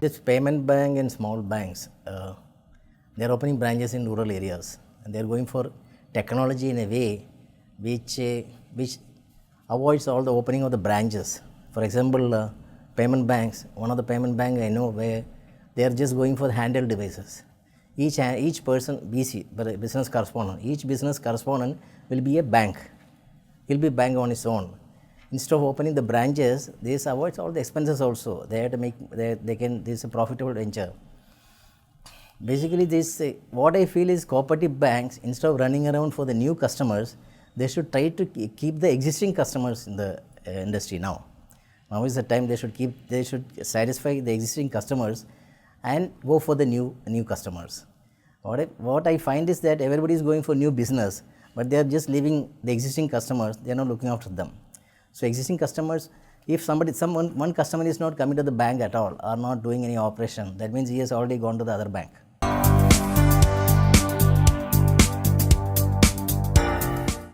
this payment bank and small banks, they're opening branches in rural areas and they're going for technology in a way which avoids all the opening of the branches. For example, payment banks, one of the payment bank I know where they are just going for handheld devices. Each person, BC, business correspondent, each business correspondent will be a bank. He'll be bank on his own. Instead of opening the branches, this avoids all the expenses also. They have to make, this is a profitable venture. Basically, what I feel is cooperative banks, instead of running around for the new customers, they should try to keep the existing customers in the industry now. Now is the time they should satisfy the existing customers and go for the new customers. What I find is that everybody is going for new business, but they are just leaving the existing customers. They are not looking after them. So existing customers, if one customer is not coming to the bank at all or not doing any operation, that means he has already gone to the other bank.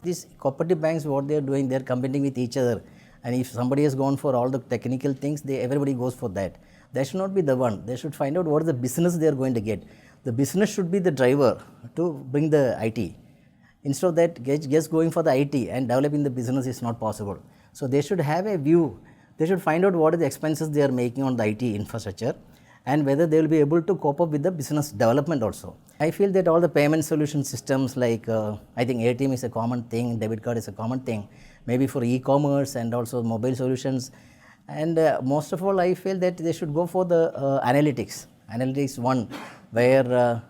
These cooperative banks, what they are doing, they are competing with each other. And if somebody has gone for all the technical things, everybody goes for that. That should not be the one. They should find out what is the business they are going to get. The business should be the driver to bring the IT. Instead of that, just going for the IT and developing the business is not possible. So they should have a view. They should find out what are the expenses they are making on the IT infrastructure and whether they will be able to cope up with the business development also. I feel that all the payment solution systems like I think ATM is a common thing, debit card is a common thing, maybe for e-commerce and also mobile solutions. And most of all, I feel that they should go for the analytics. Analytics one, where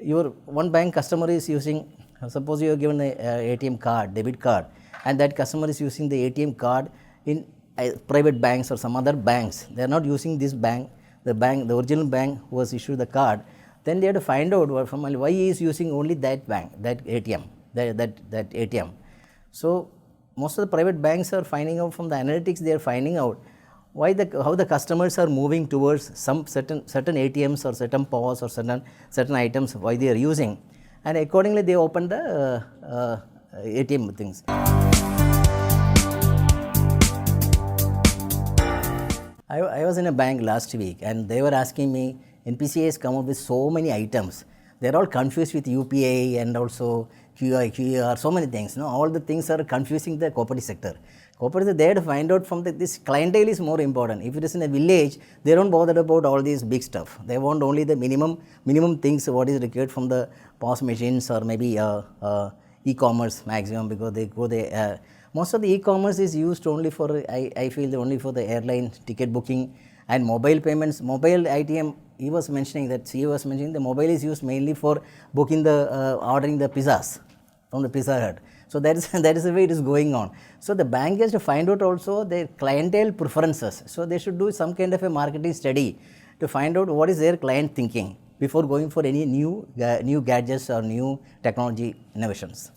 your one bank customer is using, suppose you are given a ATM card, debit card, and that customer is using the ATM card in private banks or some other banks. They are not using this bank, the original bank who has issued the card. Then they have to find out why he is using only that bank, that ATM, that ATM. So most of the private banks are finding out from the analytics. They are finding out how the customers are moving towards some certain ATMs or certain POS or certain items why they are using, and accordingly they open the ATM things. I was in a bank last week and they were asking me, NPCI has come up with so many items. They are all confused with UPI and also QR, so many things. No, all the things are confusing the cooperative sector. Cooperative, they have to find out from this clientele is more important. If it is in a village, they don't bother about all these big stuff. They want only the minimum things what is required from the POS machines or maybe e-commerce maximum, because they go there. Most of the e-commerce is used only for, I feel only for the airline ticket booking and mobile payments. Mobile ITM, he was mentioning the mobile is used mainly for booking ordering the pizzas from the Pizza Hut. So that is the way it is going on. So the bank has to find out also their clientele preferences. So they should do some kind of a marketing study to find out what is their client thinking before going for any new gadgets or new technology innovations.